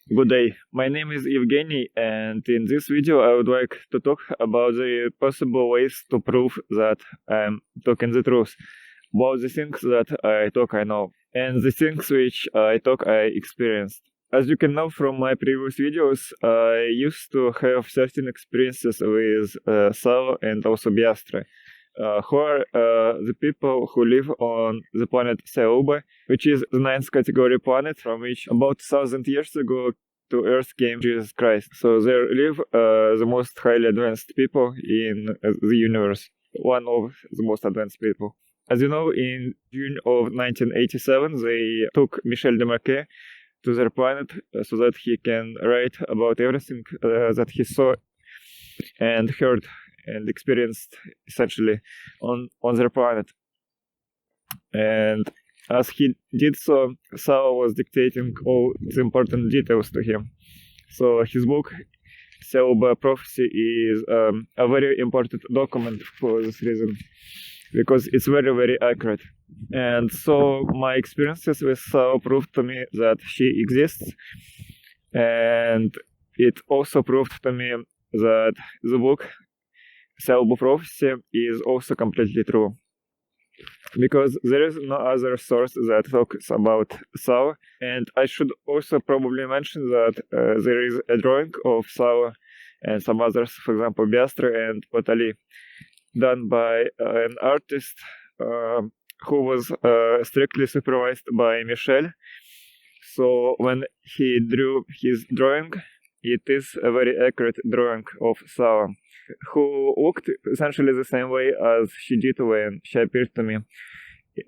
Good day, my name is Evgeny, and in this video I would like to talk about the possible ways to prove that I'm talking the truth, about the things that I talk I know, and the things which I talk I experienced. As you can know from my previous videos, I used to have certain experiences with Thao and also Biastre, who are the people who live on the planet Thiaoouba, which is the ninth category planet from which about 1,000 years ago to Earth came Jesus Christ. So there live the most highly advanced people in the universe, one of the most advanced people. As you know, in June of 1987, they took Michel Demarquet to their planet so that he can write about everything that he saw and heard and experienced essentially on their planet. And as he did so, Thao was dictating all the important details to him. So his book, Thiaoouba Prophecy, is a very important document for this reason, because it's very, very accurate. And so my experiences with Thao proved to me that she exists, and it also proved to me that the book Thiaoouba Prophecy is also completely true, because there is no other source that talks about Thao. And I should also probably mention that there is a drawing of Thao and some others, for example Biastre and Potali, done by an artist who was strictly supervised by Michel. So when he drew his drawing, it is a very accurate drawing of Thao, who looked essentially the same way as she did when she appeared to me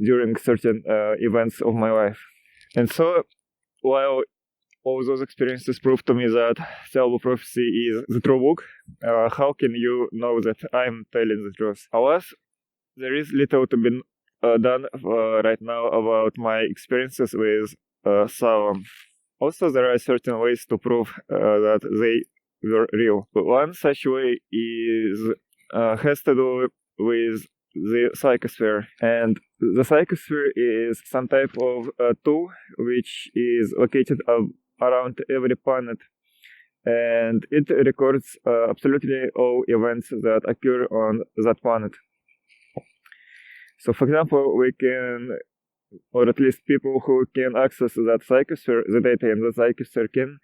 during certain events of my life. And so, while all those experiences prove to me that Thiaoouba Prophecy is the true book, how can you know that I'm telling the truth? Alas, there is little to be done right now about my experiences with Thao. Also, there are certain ways to prove that they were real. One such way has to do with the psychosphere. And the psychosphere is some type of tool which is located around every planet, and it records absolutely all events that occur on that planet. So, for example, we can, or at least people who can access that psychosphere, the data in the psychosphere, can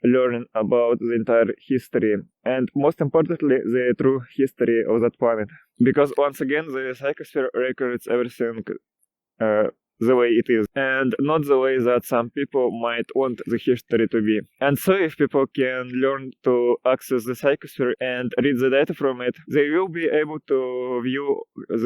learn about the entire history, and most importantly, the true history of that planet. Because once again, the psychosphere records everything the way it is, and not the way that some people might want the history to be. And so if people can learn to access the psychosphere and read the data from it, they will be able to view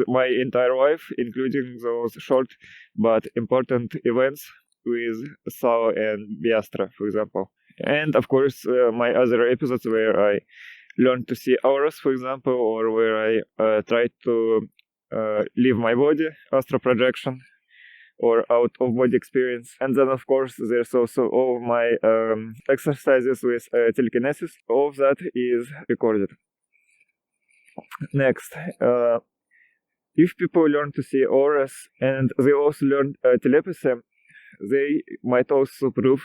my entire life, including those short but important events with Thao and Biastra, for example. And of course, my other episodes where I learned to see auras, for example, or where I tried to leave my body, astral projection, or out-of-body experience. And then, of course, there's also all of my exercises with telekinesis. All of that is recorded. Next, if people learn to see auras and they also learn telepathy, they might also prove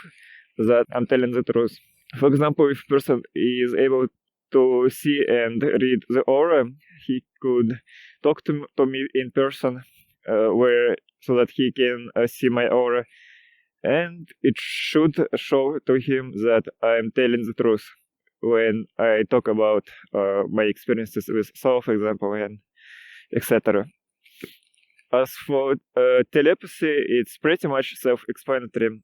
that I'm telling the truth. For example, if a person is able to see and read the aura, he could talk to me in person, so that he can see my aura, and it should show to him that I'm telling the truth when I talk about my experiences with Thao, for example, and etc. As for telepathy, it's pretty much self-explanatory.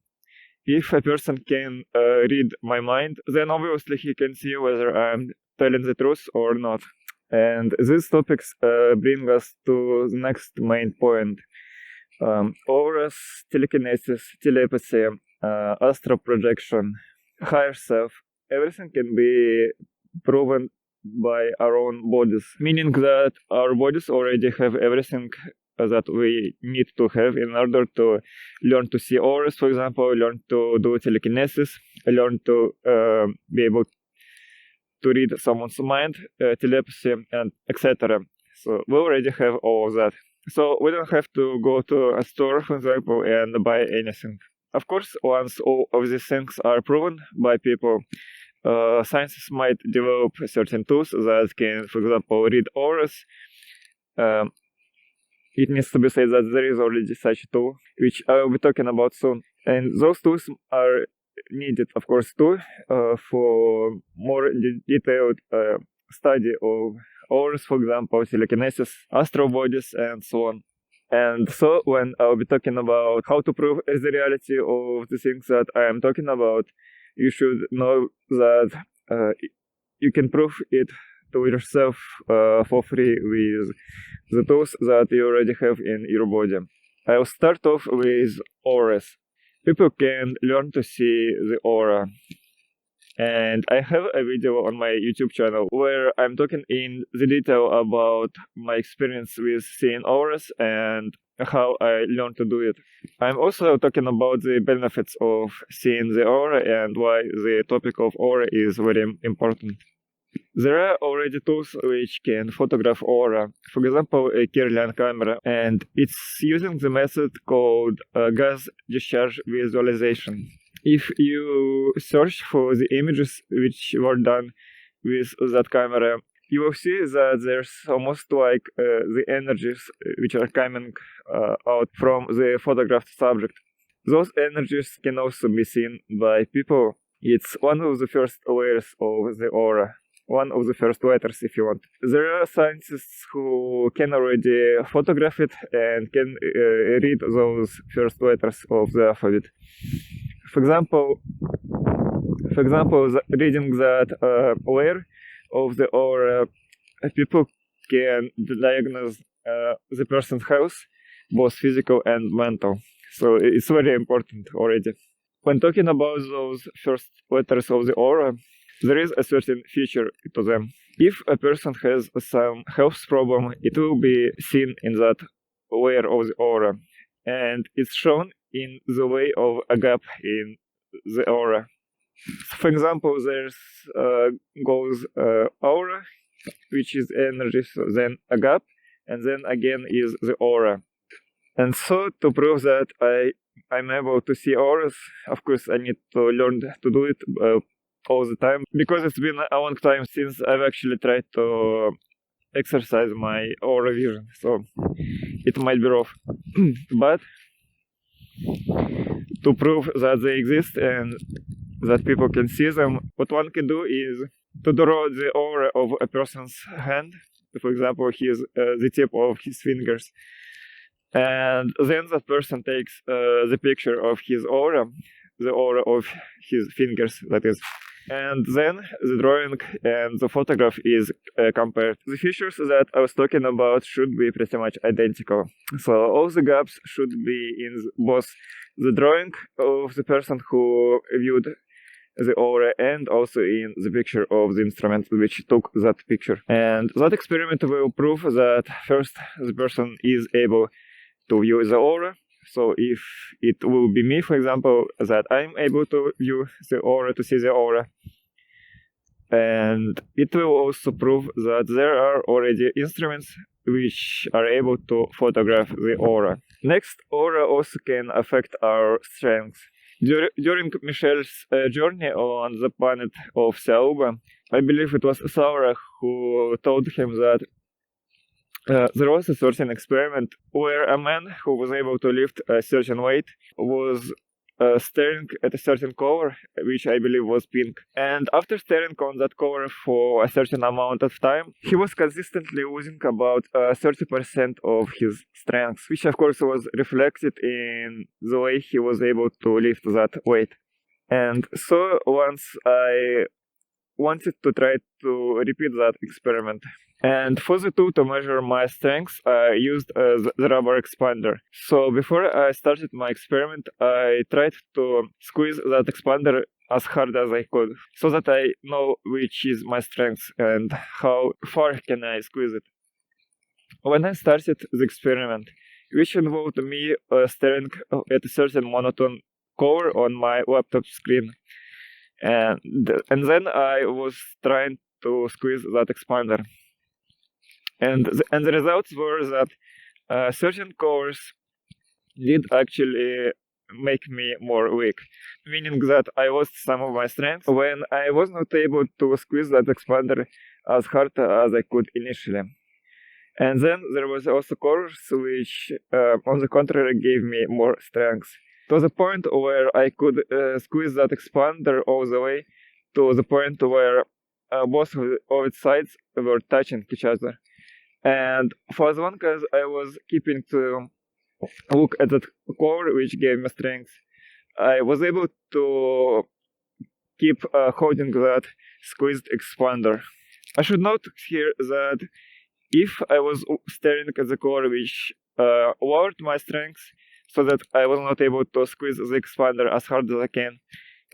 If a person can read my mind, then obviously he can see whether I'm telling the truth or not. And these topics bring us to the next main point. Auras, telekinesis, telepathy, astral projection, higher self, everything can be proven by our own bodies, meaning that our bodies already have everything that we need to have in order to learn to see auras, for example, learn to do telekinesis, learn to be able to read someone's mind, telepathy, and etc. So we already have all of that. So we don't have to go to a store, for example, and buy anything. of course, once all of these things are proven by people, scientists might develop certain tools that can, for example, read auras. It needs to be said that there is already such a tool, which I will be talking about soon. And those tools are needed, of course, too, for more detailed study of auras, for example, telekinesis, astral bodies, and so on. And so when I'll be talking about how to prove the reality of the things that I am talking about, you should know that you can prove it to yourself for free with the tools that you already have in your body. I'll start off with auras. People can learn to see the aura. And I have a video on my YouTube channel where I'm talking in the detail about my experience with seeing auras and how I learned to do it. I'm also talking about the benefits of seeing the aura and why the topic of aura is very important. There are already tools which can photograph aura, for example, a Kirlian camera, and it's using the method called gas discharge visualization. If you search for the images which were done with that camera, you will see that there's almost like the energies which are coming out from the photographed subject. Those energies can also be seen by people. It's one of the first layers of the aura. One of the first letters, if you want. There are scientists who can already photograph it and can read those first letters of the alphabet. For example, reading that layer of the aura, people can diagnose the person's health, both physical and mental. So it's very important already. When talking about those first letters of the aura, there is a certain feature to them. If a person has some health problem, it will be seen in that layer of the aura. And it's shown in the way of a gap in the aura. For example, there's goes aura, which is energy, so then a gap, and then again is the aura. And so to prove that I'm able to see auras, of course I need to learn to do it all the time, because it's been a long time since I've actually tried to exercise my aura vision, so it might be rough. But to prove that they exist and that people can see them, what one can do is to draw the aura of a person's hand, for example, the tip of his fingers, and then that person takes the picture of his aura, the aura of his fingers, that is. And then the drawing and the photograph is compared. The features that I was talking about should be pretty much identical. So all the gaps should be in both the drawing of the person who viewed the aura and also in the picture of the instrument which took that picture. And that experiment will prove that first the person is able to view the aura. So if it will be me, for example, that I'm able to view the aura, to see the aura, and it will also prove that there are already instruments which are able to photograph the aura. Next, aura also can affect our strength. During Michel's journey on the planet of Thiaoouba, I believe it was Thao who told him that there was a certain experiment where a man who was able to lift a certain weight was staring at a certain color, which I believe was pink. And after staring on that color for a certain amount of time, he was consistently losing about 30% of his strength, which of course was reflected in the way he was able to lift that weight. And so once I wanted to try to repeat that experiment. And for the tool to measure my strength, I used the rubber expander. So before I started my experiment, I tried to squeeze that expander as hard as I could, so that I know which is my strength and how far can I squeeze it. When I started the experiment, which involved me staring at a certain monotone color on my laptop screen, and then I was trying to squeeze that expander. And the results were that certain colors did actually make me more weak, meaning that I lost some of my strength when I was not able to squeeze that expander as hard as I could initially. And then there was also course which, on the contrary, gave me more strength, to the point where I could squeeze that expander all the way to the point where both of its sides were touching each other. And for as long as I was keeping to look at that core which gave me strength, I was able to keep holding that squeezed expander. I should note here that if I was staring at the core which lowered my strength so that I was not able to squeeze the expander as hard as I can,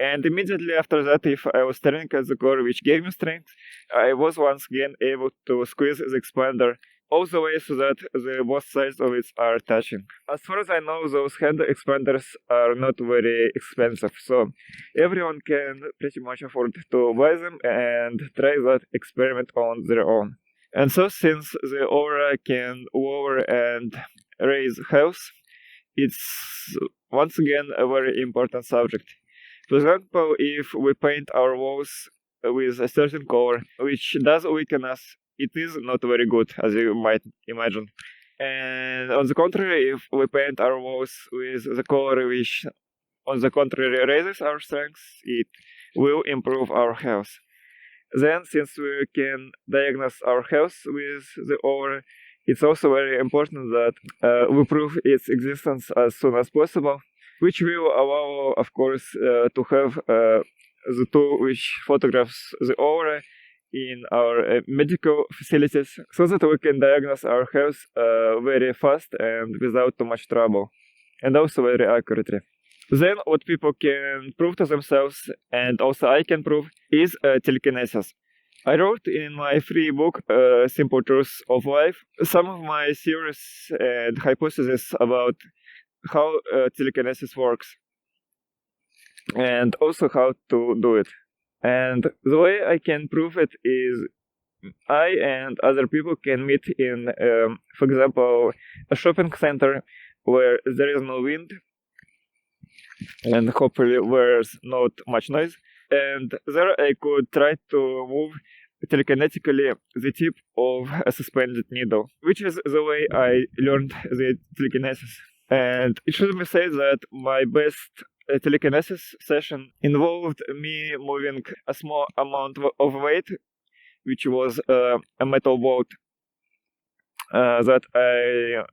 and immediately after that, if I was staring at the core which gave me strength, I was once again able to squeeze the expander all the way so that the both sides of it are touching. As far as I know, those hand expanders are not very expensive, so everyone can pretty much afford to buy them and try that experiment on their own. And so, since the aura can lower and raise health, it's once again a very important subject. For example, if we paint our walls with a certain color which does weaken us, it is not very good, as you might imagine. And on the contrary, if we paint our walls with the color which, on the contrary, raises our strength, it will improve our health. Then, since we can diagnose our health with the aura, it's also very important that we prove its existence as soon as possible, which will allow, of course, to have the tool which photographs the aura in our medical facilities, so that we can diagnose our health very fast and without too much trouble, and also very accurately. Then what people can prove to themselves, and also I can prove, is telekinesis. I wrote in my free book, Simple Truths of Life, some of my theories and hypotheses about how telekinesis works, and also how to do it. And the way I can prove it is I and other people can meet in, for example, a shopping center where there is no wind and hopefully there's not much noise. And there I could try to move telekinetically the tip of a suspended needle, which is the way I learned the telekinesis. And it should be said that my best telekinesis session involved me moving a small amount of weight, which was a metal bolt that I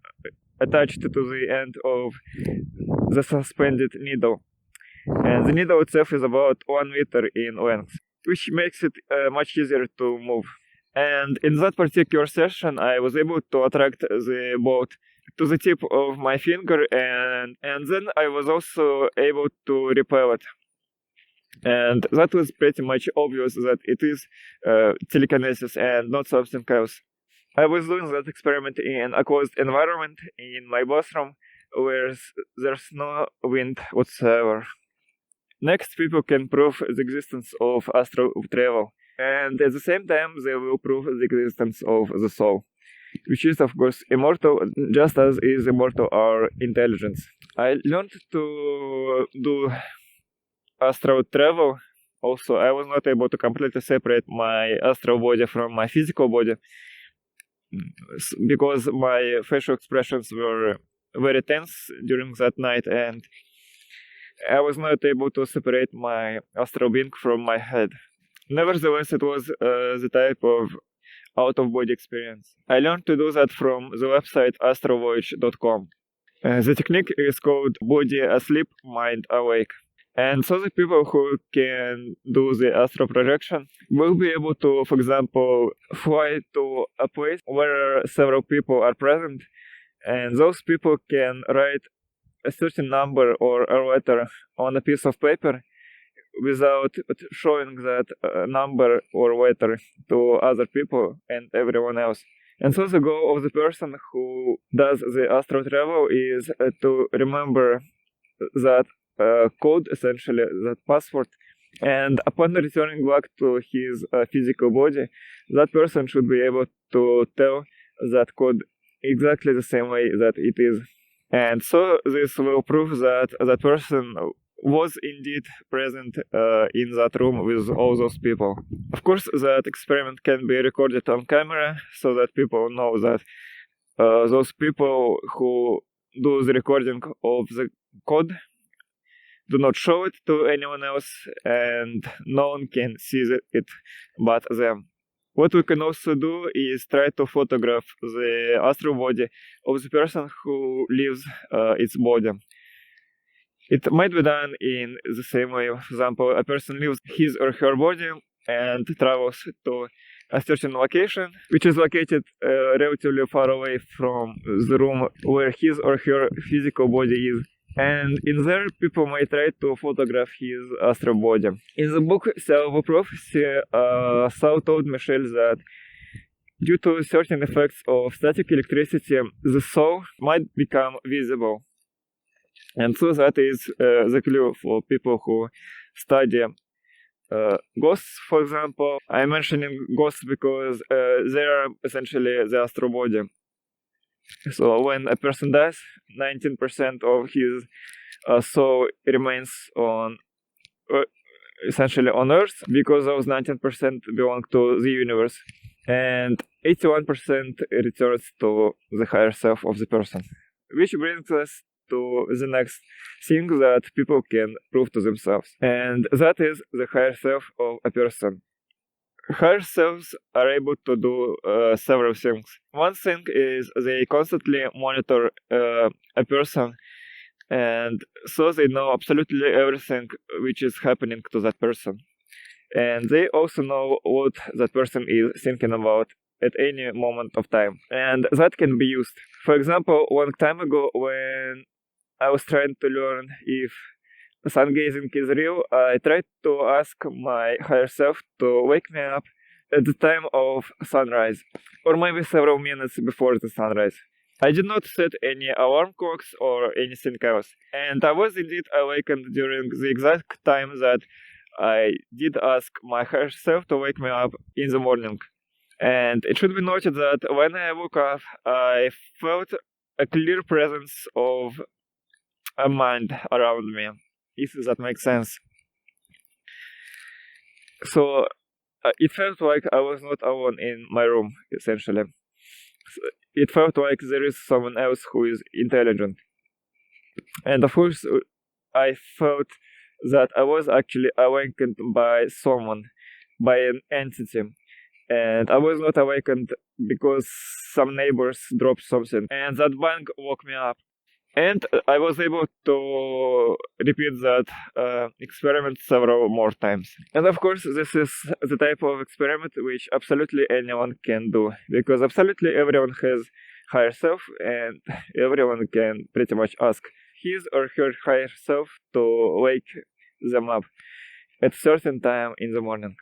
attached to the end of the suspended needle. And the needle itself is about 1 meter in length, which makes it much easier to move. And in that particular session, I was able to attract the bolt to the tip of my finger, and then I was also able to repel it. And that was pretty much obvious that it is telekinesis and not something else. I was doing that experiment in a closed environment in my bathroom where there's no wind whatsoever. Next, people can prove the existence of astral travel, and at the same time they will prove the existence of the soul, which is of course immortal, just as is immortal our intelligence. I learned to do astral travel. Also, I was not able to completely separate my astral body from my physical body because my facial expressions were very tense during that night, and I was not able to separate my astral being from my head. Nevertheless, it was the type of out-of-body experience. I learned to do that from the website astrovoyage.com. The technique is called body asleep, mind awake. And so the people who can do the astral projection will be able to, for example, fly to a place where several people are present, and those people can write a certain number or a letter on a piece of paper without showing that number or letter to other people and everyone else. And so the goal of the person who does the astral travel is to remember that code, essentially, that password, and upon returning back to his physical body, that person should be able to tell that code exactly the same way that it is And so this will prove that that person was indeed present in that room with all those people. Of course, that experiment can be recorded on camera so that people know that those people who do the recording of the code do not show it to anyone else, and no one can see it but them. What we can also do is try to photograph the astral body of the person who leaves its body. It might be done in the same way. For example, a person leaves his or her body and travels to a certain location, which is located relatively far away from the room where his or her physical body is. And in there, people might try to photograph his astral body. In the book Thiaoouba Prophecy, Thao told Michelle that due to certain effects of static electricity, the soul might become visible. And so that is the clue for people who study ghosts, for example. I'm mentioning ghosts because they are essentially the astral body. So when a person dies, 19% of his soul remains on essentially on Earth, because those 19% belong to the universe, and 81% returns to the higher self of the person. Which brings us to the next thing that people can prove to themselves, and that is the higher self of a person. Higher selves are able to do several things. One thing is they constantly monitor a person, and so they know absolutely everything which is happening to that person. And they also know what that person is thinking about at any moment of time. And that can be used. For example, long time ago, when I was trying to learn if sun gazing is real, I tried to ask my higher self to wake me up at the time of sunrise, or maybe several minutes before the sunrise. I did not set any alarm clocks or anything else, and I was indeed awakened during the exact time that I did ask my higher self to wake me up in the morning. And it should be noted that when I woke up, I felt a clear presence of a mind around me, if that makes sense. So it felt like I was not alone in my room, essentially. It felt like there is someone else who is intelligent. And of course, I felt that I was actually awakened by someone, by an entity. And I was not awakened because some neighbors dropped something, and that bang woke me up. And I was able to repeat that experiment several more times. And of course, this is the type of experiment which absolutely anyone can do, because absolutely everyone has higher self, and everyone can pretty much ask his or her higher self to wake them up at a certain time in the morning.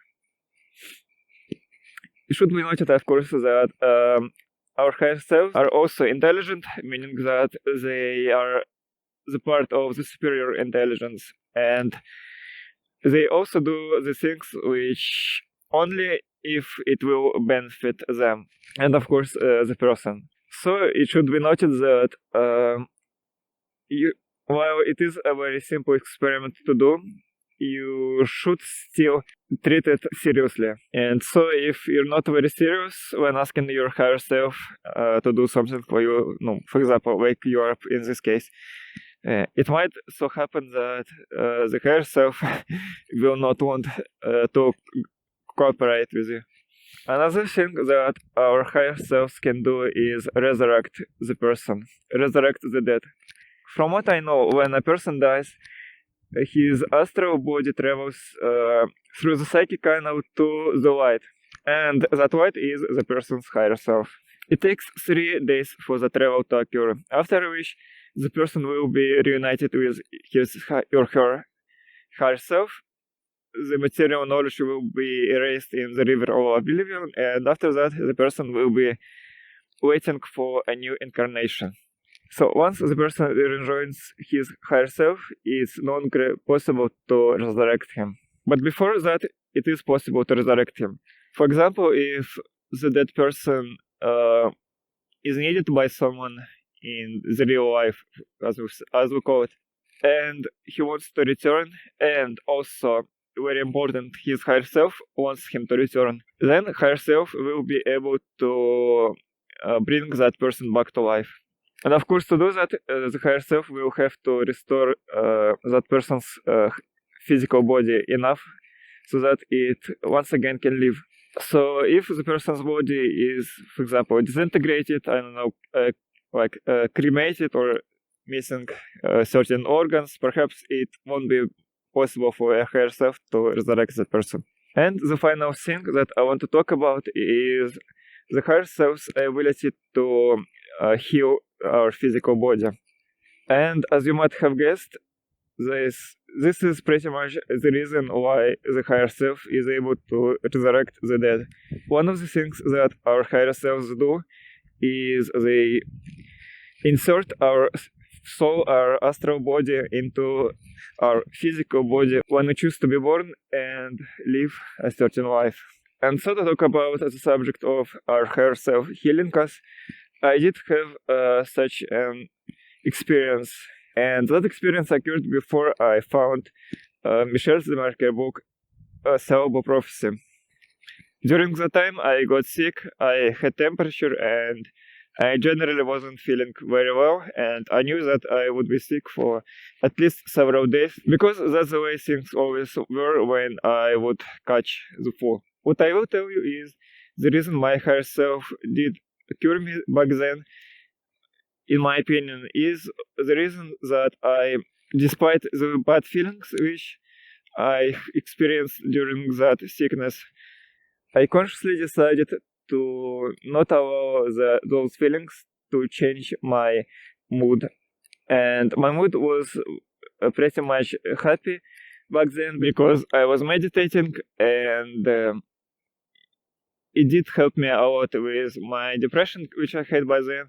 It should be noted, of course, that our higher selves are also intelligent, meaning that they are the part of the superior intelligence, and they also do the things which only if it will benefit them, and of course the person. So it should be noted that while it is a very simple experiment to do, you should still treat it seriously. And so if you're not very serious when asking your higher self to do something for you, for example, wake you up in this case, it might so happen that the higher self will not want to cooperate with you. Another thing that our higher selves can do is resurrect the person, resurrect the dead. From what I know, when a person dies, his astral body travels through the psychic canal to the light, and that light is the person's higher self. It takes 3 days for the travel to occur, after which the person will be reunited with his or her higher self. The material knowledge will be erased in the river of oblivion, and after that the person will be waiting for a new incarnation. So once the person rejoins his higher self, it's no longer possible to resurrect him. But before that, it is possible to resurrect him. For example, if the dead person is needed by someone in the real life, as we call it. And he wants to return, and also, very important, his higher self wants him to return. Then higher self will be able to bring that person back to life. And of course, to do that, the higher self will have to restore that person's physical body enough so that it once again can live. So if the person's body is, for example, disintegrated, I don't know, cremated or missing certain organs, perhaps it won't be possible for a higher self to resurrect the person. And the final thing that I want to talk about is the higher self's ability to heal our physical body. And as you might have guessed, this is pretty much the reason why the higher self is able to resurrect the dead. One of the things that our higher selves do is they insert our soul, our astral body, into our physical body when we choose to be born and live a certain life. And so to talk about the subject of our higher self healing us, I did have such an experience, and that experience occurred before I found Michel Zemarker's book, Thiaoouba Prophecy. During the time I got sick, I had temperature, and I generally wasn't feeling very well, and I knew that I would be sick for at least several days, because that's the way things always were when I would catch the flu. What I will tell you is the reason my higher self did cure me back then, in my opinion, is the reason that I, despite the bad feelings which I experienced during that sickness, I consciously decided to not allow those feelings to change my mood. And my mood was pretty much happy back then because I was meditating, and it did help me a lot with my depression, which I had by then.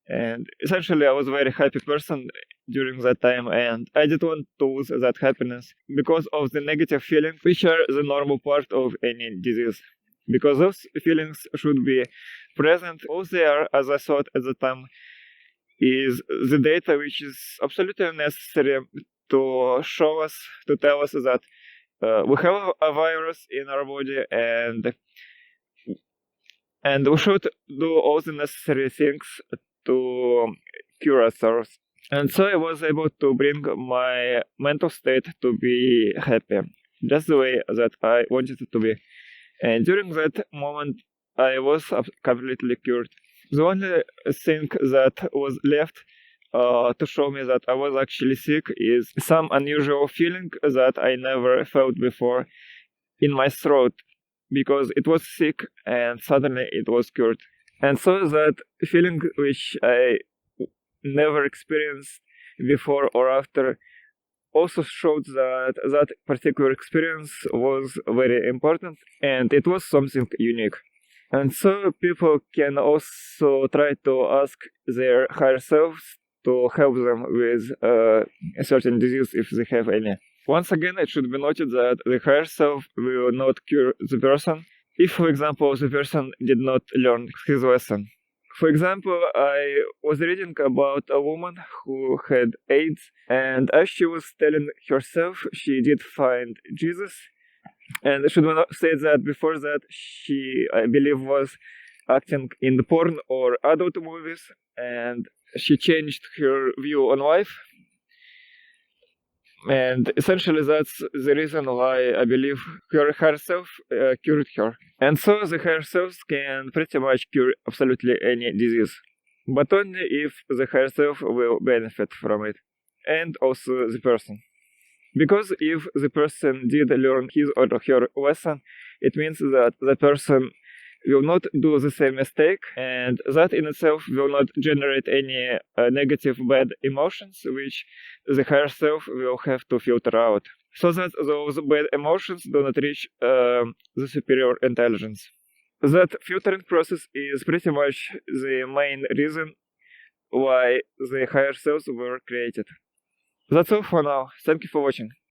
And essentially, I was a very happy person during that time, and I didn't want to lose that happiness because of the negative feelings, which are the normal part of any disease. Because those feelings should be present. All they are, as I thought at the time, is the data which is absolutely necessary to show us, to tell us that we have a virus in our body, and we should do all the necessary things to cure ourselves. And so I was able to bring my mental state to be happy, just the way that I wanted it to be. And during that moment, I was completely cured. The only thing that was left to show me that I was actually sick is some unusual feeling that I never felt before in my throat, because it was sick and suddenly it was cured. And so that feeling which I never experienced before or after also showed that that particular experience was very important, and it was something unique. And so people can also try to ask their higher selves to help them with a certain disease if they have any. Once again, it should be noted that the higher self will not cure the person if, for example, the person did not learn his lesson. For example, I was reading about a woman who had AIDS, and as she was telling herself, she did find Jesus. And I should say that before that, she, I believe, was acting in the porn or adult movies, and she changed her view on life. And essentially that's the reason why I believe her higher self cured her. And so the higher selves can pretty much cure absolutely any disease, but only if the higher self will benefit from it, and also the person. Because if the person did learn his or her lesson, it means that the person will not do the same mistake, and that in itself will not generate any negative bad emotions which the higher self will have to filter out, so that those bad emotions do not reach the superior intelligence. That filtering process is pretty much the main reason why the higher selves were created. That's all for now. Thank you for watching.